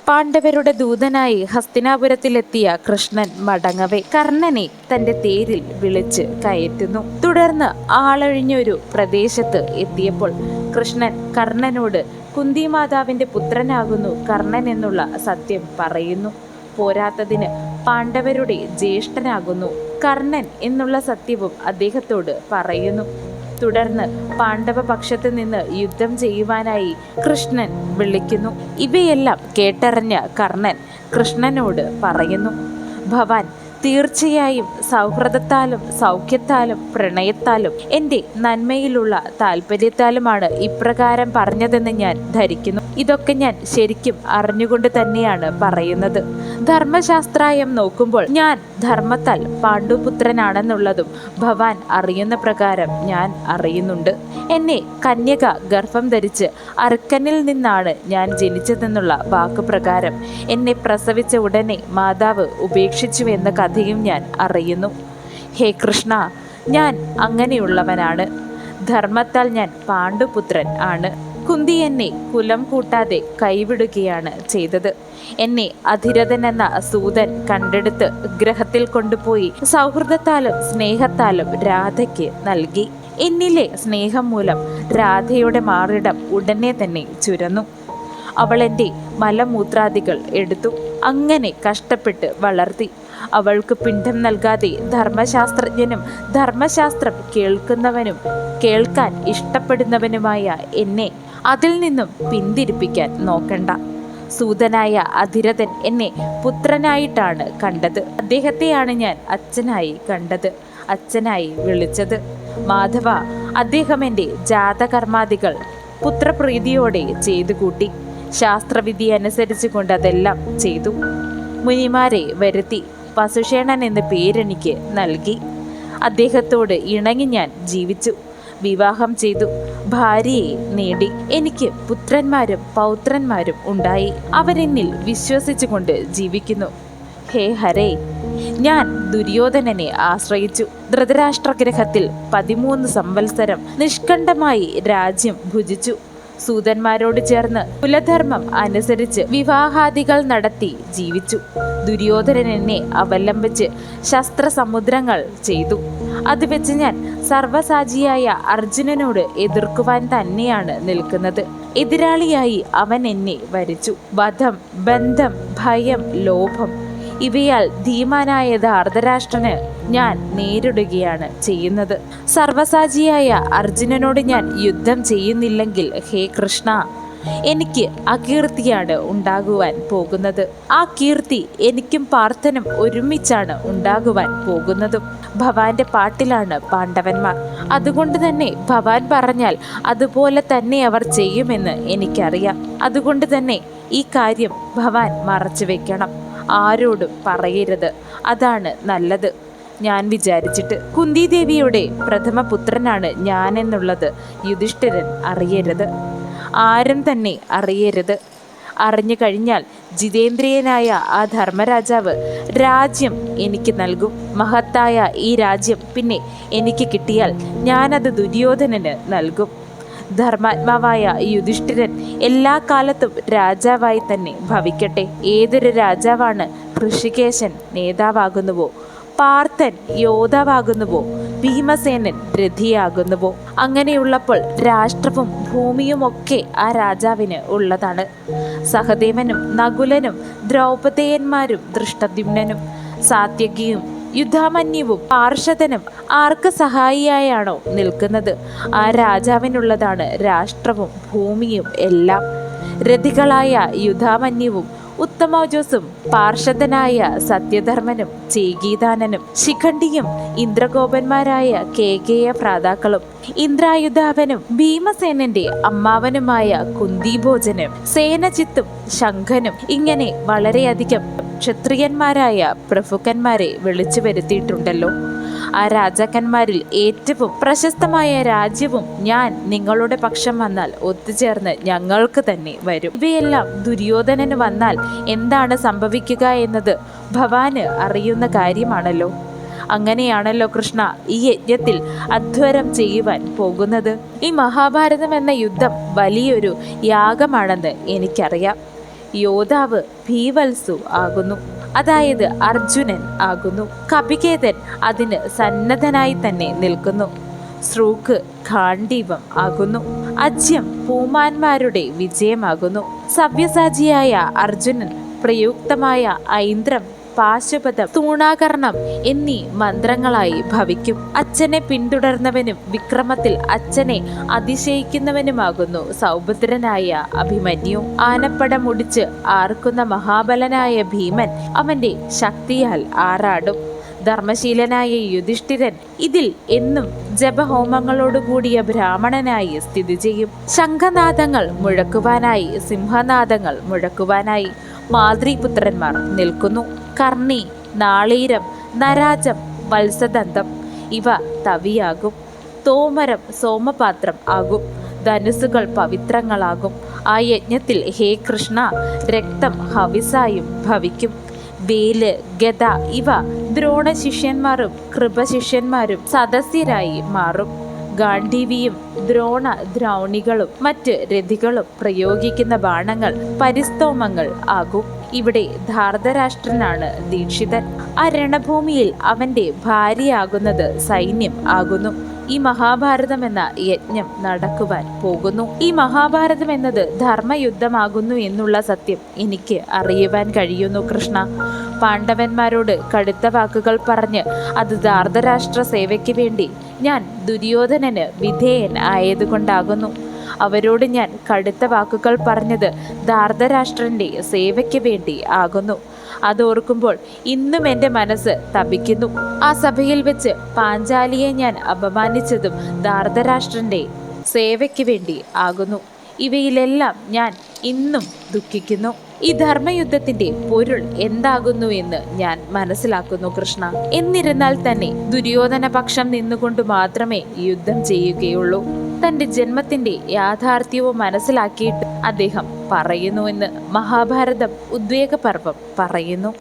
പാണ്ഡവരുടെ ദൂതനായി ഹസ്തിനാപുരത്തിലെത്തിയ കൃഷ്ണൻ മടങ്ങവേ കർണനെ തന്റെ തേരിൽ വിളിച്ച് കയറ്റുന്നു. തുടർന്ന് ആളൊഴിഞ്ഞൊരു പ്രദേശത്ത് എത്തിയപ്പോൾ കൃഷ്ണൻ കർണനോട് കുന്തിമാതാവിന്റെ പുത്രനാകുന്നു കർണൻ എന്നുള്ള സത്യം പറയുന്നു. പോരാത്തതിന് പാണ്ഡവരുടെ ജ്യേഷ്ഠനാകുന്നു കർണൻ എന്നുള്ള സത്യവും അദ്ദേഹത്തോട് പറയുന്നു. തുടർന്ന് പാണ്ഡവ പക്ഷത്ത് നിന്ന് യുദ്ധം ചെയ്യുവാനായി കൃഷ്ണൻ വിളിക്കുന്നു. ഇവയെല്ലാം കേട്ടറിഞ്ഞ കർണൻ കൃഷ്ണനോട് പറയുന്നു, ഭവാൻ തീർച്ചയായും സൗഹൃദത്താലും സൗഖ്യത്താലും പ്രണയത്താലും എൻ്റെ നന്മയിലുള്ള താല്പര്യത്താലുമാണ് ഇപ്രകാരം പറഞ്ഞതെന്ന് ഞാൻ ധരിക്കുന്നു. ഇതൊക്കെ ഞാൻ ശരിക്കും അറിഞ്ഞുകൊണ്ട് തന്നെയാണ് പറയുന്നത്. ധർമ്മശാസ്ത്രായം നോക്കുമ്പോൾ ഞാൻ ധർമ്മത്താൽ പാണ്ഡുപുത്രനാണെന്നുള്ളതും ഭവാൻ അറിയുന്ന പ്രകാരം ഞാൻ അറിയുന്നുണ്ട്. എന്നെ കന്യക ഗർഭം ധരിച്ച് അർക്കനിൽ നിന്നാണ് ഞാൻ ജനിച്ചതെന്നുള്ള വാക്കുപ്രകാരം എന്നെ പ്രസവിച്ച ഉടനെ മാതാവ് ഉപേക്ഷിച്ചു എന്ന കഥയും ഞാൻ അറിയുന്നു. ഹേ കൃഷ്ണ, ഞാൻ അങ്ങനെയുള്ളവനാണ്. ധർമ്മത്താൽ ഞാൻ പാണ്ഡുപുത്രൻ ആണ്. കുന്തി എന്നെ കുലം കൂട്ടാതെ കൈവിടുകയാണ് ചെയ്തത്. എന്നെ അധിരഥൻ എന്ന സൂതൻ കണ്ടെടുത്ത് ഗ്രഹത്തിൽ കൊണ്ടുപോയി സൗഹൃദത്താലും സ്നേഹത്താലും രാധയ്ക്ക് നൽകി. എന്നിലെ സ്നേഹം മൂലം രാധയുടെ മാറിടം ഉടനെ തന്നെ ചുരന്നു. അവൾ എൻ്റെ മലമൂത്രാദികൾ എടുത്തു. അങ്ങനെ കഷ്ടപ്പെട്ട് വളർത്തി. അവൾക്ക് പിണ്ഡം നൽകാതെ ധർമ്മശാസ്ത്രജ്ഞനും ധർമ്മശാസ്ത്രം കേൾക്കുന്നവനും കേൾക്കാൻ ഇഷ്ടപ്പെടുന്നവനുമായ എന്നെ അതിൽ നിന്നും പിന്തിരിപ്പിക്കാൻ നോക്കണ്ട. സൂതനായ അധിരഥൻ എന്നെ പുത്രനായിട്ടാണ് കണ്ടത്. അദ്ദേഹത്തെയാണ് ഞാൻ അച്ഛനായി കണ്ടത്, അച്ഛനായി വിളിച്ചത്. മാധവ, അദ്ദേഹം എൻ്റെ ജാതകർമാദികൾ പുത്രപ്രീതിയോടെ ചെയ്തു കൂട്ടി. ശാസ്ത്രവിധി അനുസരിച്ച് കൊണ്ട് അതെല്ലാം ചെയ്തു. മുനിമാരെ വരുത്തി പശുഷേണൻ എന്ന പേരെനിക്ക് നൽകി. അദ്ദേഹത്തോട് ഇണങ്ങി ഞാൻ ജീവിച്ചു. വിവാഹം ചെയ്തു. ഭാര്യയെ നേടി. എനിക്ക് പുത്രന്മാരും പൗത്രന്മാരും ഉണ്ടായി. അവരെന്നിൽ വിശ്വസിച്ചുകൊണ്ട് ജീവിക്കുന്നു. ഹേ ഹരേ, ഞാൻ ദുര്യോധനനെ ആശ്രയിച്ചു. ധൃതരാഷ്ട്രഗ്രഹത്തിൽ 13 സംവത്സരം നിഷ്കണ്ഠമായി രാജ്യം ഭുജിച്ചു. സൂതന്മാരോട് ചേർന്ന് കുലധർമ്മം അനുസരിച്ച് വിവാഹാദികൾ നടത്തി ജീവിച്ചു. ദുര്യോധനൻ എന്നെ അവലംബിച്ച് ശസ്ത്രസമുദ്രങ്ങൾ ചെയ്തു. അത് വെച്ച് ഞാൻ സർവസാചിയായ അർജുനനോട് എതിർക്കുവാൻ തന്നെയാണ് നിൽക്കുന്നത്. എതിരാളിയായി അവൻ എന്നെ വരിച്ചു. വധം, ബന്ധം, ഭയം, ലോഭം ഇവയാൽ ധീമാനായ ധാർതരാഷ്ട്രന് ഞാൻ നേരിടുകയാണ് ചെയ്യുന്നത്. സർവസാചിയായ അർജുനനോട് ഞാൻ യുദ്ധം ചെയ്യുന്നില്ലെങ്കിൽ ഹേ കൃഷ്ണ, എനിക്ക് അകീർത്തിയാണ് ഉണ്ടാകുവാൻ പോകുന്നത്. ആ കീർത്തി എനിക്കും പാർത്ഥനും ഒരുമിച്ചാണ് ഉണ്ടാകുവാൻ പോകുന്നതും. ഭവാന്റെ പാട്ടിലാണ് പാണ്ഡവന്മാർ. അതുകൊണ്ട് തന്നെ ഭവാൻ പറഞ്ഞാൽ അതുപോലെ തന്നെ അവർ ചെയ്യുമെന്ന് എനിക്കറിയാം. അതുകൊണ്ട് തന്നെ ഈ കാര്യം ഭവാൻ മറച്ചു വെക്കണം. ആരോടും പറയരുത്. അതാണ് നല്ലത്. ഞാൻ വിചാരിച്ചിട്ട് കുന്തിദേവിയുടെ പ്രഥമ പുത്രനാണ് ഞാനെന്നുള്ളത് യുധിഷ്ഠിരൻ അറിയരുത്. ആരും തന്നെ അറിയരുത്. അറിഞ്ഞു കഴിഞ്ഞാൽ ജിതേന്ദ്രിയനായ ആ ധർമ്മരാജാവ് രാജ്യം എനിക്ക് നൽകും. മഹത്തായ ഈ രാജ്യം പിന്നെ എനിക്ക് കിട്ടിയാൽ ഞാനത് ദുര്യോധനന് നൽകും. ധർമാത്മാവായ യുധിഷ്ഠിരൻ എല്ലാ കാലത്തും രാജാവായി തന്നെ ഭവിക്കട്ടെ. ഏതൊരു രാജാവാണ് ഋഷികേശൻ നേതാവാകുന്നുവോ, പാർത്ഥൻ യോദ്ധാവാകുന്നുവോ, ഭീമസേനൻ രഥിയാകുന്നുവോ, അങ്ങനെയുള്ളപ്പോൾ രാഷ്ട്രവും ഭൂമിയുമൊക്കെ ആ രാജാവിന് ഉള്ളതാണ്. സഹദേവനും നകുലനും ദ്രൗപദേയന്മാരും ദൃഷ്ടദ്യുമ്നനും സാത്യകിയും യുദ്ധാമന്യുവും പാർഷദനും ആർക്ക് സഹായിയായാണോ നിൽക്കുന്നത് ആ രാജാവിനുള്ളതാണ് രാഷ്ട്രവും ഭൂമിയും എല്ലാം. രഥികളായ യുദ്ധാമന്യുവും ഉത്തമോജസും പാർഷദനായ സത്യധർമ്മനും ചേകീതാനനും ശിഖണ്ഡിയും ഇന്ദ്രഗോപന്മാരായ കേകേയ ഭ്രാതാക്കളും ഇന്ദ്രായുധാവനും ഭീമസേനന്റെ അമ്മാവനുമായ കുന്തിഭോജനും സേനജിത്തും ശംഖനും ഇങ്ങനെ വളരെയധികം ക്ഷത്രിയന്മാരായ പ്രഭുക്കന്മാരെ വിളിച്ചു വരുത്തിയിട്ടുണ്ടല്ലോ. ആ രാജാക്കന്മാരിൽ ഏറ്റവും പ്രശസ്തമായ രാജ്യവും ഞാൻ നിങ്ങളുടെ പക്ഷം വന്നാൽ ഒത്തുചേർന്ന് ഞങ്ങൾക്ക് തന്നെ വരും. ഇവയെല്ലാം ദുര്യോധനന് വന്നാൽ എന്താണ് സംഭവിക്കുക എന്നത് ഭവാന് അറിയുന്ന കാര്യമാണല്ലോ. അങ്ങനെയാണല്ലോ കൃഷ്ണ ഈ യജ്ഞത്തിൽ അധ്വരം ചെയ്യുവാൻ പോകുന്നത്. ഈ മഹാഭാരതം എന്ന യുദ്ധം വലിയൊരു യാഗമാണെന്ന് എനിക്കറിയാം. യോദ്ധാവ് ഭീവത്സു ആകുന്നു, അതായത് അർജുനൻ ആകുന്നു. കപികേതൻ അതിന് സന്നദ്ധനായി തന്നെ നിൽക്കുന്നു. ശ്രൂക്ക് ഗാണ്ഡീവം ആകുന്നു. അജ്യം പൂമാന്മാരുടെ വിജയമാകുന്നു. സവ്യസാചിയായ അർജുനൻ പ്രയുക്തമായ ഐന്ദ്രം, പാശുപതം, തൂണാകർണം എന്നീ മന്ത്രങ്ങളായി ഭവിക്കും. അച്ഛനെ പിന്തുടർന്നവനും വിക്രമത്തിൽ അച്ഛനെ അതിശയിക്കുന്നവനുമാകുന്നു സൗഭദ്രനായ അഭിമന്യു. ആനപ്പട മുടിച്ച് ആർക്കുന്ന മഹാബലനായ ഭീമൻ അവന്റെ ശക്തിയാൽ ആറാടും. ധർമ്മശീലനായ യുധിഷ്ഠിരൻ ഇതിൽ എന്നും ജപഹോമങ്ങളോടുകൂടിയ ബ്രാഹ്മണനായി സ്ഥിതി ചെയ്യും. ശംഖനാദങ്ങൾ മുഴക്കുവാനായി, സിംഹനാദങ്ങൾ മുഴക്കുവാനായി മാതൃപുത്രന്മാർ നിൽക്കുന്നു. കർണി, നാളീരം, നരാജം, വത്സദന്തം ഇവ തവിയാകും. തോമരം സോമപാത്രം ആകും. ധനുസുകൾ പവിത്രങ്ങളാകും. ആ യജ്ഞത്തിൽ ഹേ കൃഷ്ണ രക്തം ഹവിസായും ഭവിക്കും. വേല്, ഗദ ഇവ ദ്രോണശിഷ്യന്മാരും കൃപശിഷ്യന്മാരും സദസ്യരായി മാറും. ഗാണ്ഡീവിയും ദ്രോണ ദ്രൗണികളും മറ്റ് രഥികളും പ്രയോഗിക്കുന്ന ബാണങ്ങൾ പരിസ്തോമങ്ങൾ ആകും. ഇവിടെ ധാർതരാഷ്ട്രനാണ് ദീക്ഷിതൻ. ആ രണഭൂമിയിൽ അവന്റെ ഭാര്യയാകുന്നത് സൈന്യം ആകുന്നു. ഈ മഹാഭാരതം എന്ന യജ്ഞം നടക്കുവാൻ പോകുന്നു. ഈ മഹാഭാരതം എന്നത് ധർമ്മയുദ്ധമാകുന്നു എന്നുള്ള സത്യം എനിക്ക് അറിയുവാൻ കഴിയുന്നു കൃഷ്ണ. പാണ്ഡവന്മാരോട് കടുത്ത വാക്കുകൾ പറഞ്ഞ് അത് ധാർതരാഷ്ട്ര സേവയ്ക്ക് വേണ്ടി ഞാൻ ദുര്യോധനന് വിധേയൻ ആയതുകൊണ്ടാകുന്നു. അവരോട് ഞാൻ കടുത്ത വാക്കുകൾ പറഞ്ഞത് ധാർതരാഷ്ട്രന്റെ സേവയ്ക്ക് വേണ്ടി ആകുന്നു. അതോർക്കുമ്പോൾ ഇന്നും എൻ്റെ മനസ്സ് തപിക്കുന്നു. ആ സഭയിൽ വെച്ച് പാഞ്ചാലിയെ ഞാൻ അപമാനിച്ചതും ധാർതരാഷ്ട്രന്റെ സേവയ്ക്ക് വേണ്ടി ആകുന്നു. ഇവയിലെല്ലാം ഞാൻ ഇന്നും ദുഃഖിക്കുന്നു. ഈ ധർമ്മയുദ്ധത്തിന്റെ പൊരുൾ എന്താകുന്നു എന്ന് ഞാൻ മനസ്സിലാക്കുന്നു കൃഷ്ണ. എന്നിരുന്നാൽ തന്നെ ദുര്യോധന പക്ഷം നിന്നുകൊണ്ട് മാത്രമേ യുദ്ധം ചെയ്യുകയുള്ളൂ. തന്റെ ജന്മത്തിന്റെ യാഥാർത്ഥ്യവും മനസ്സിലാക്കിയിട്ട് അദ്ദേഹം പറയുന്നുവെന്ന് മഹാഭാരതം ഉദ്വേഗപർവം പറയുന്നു.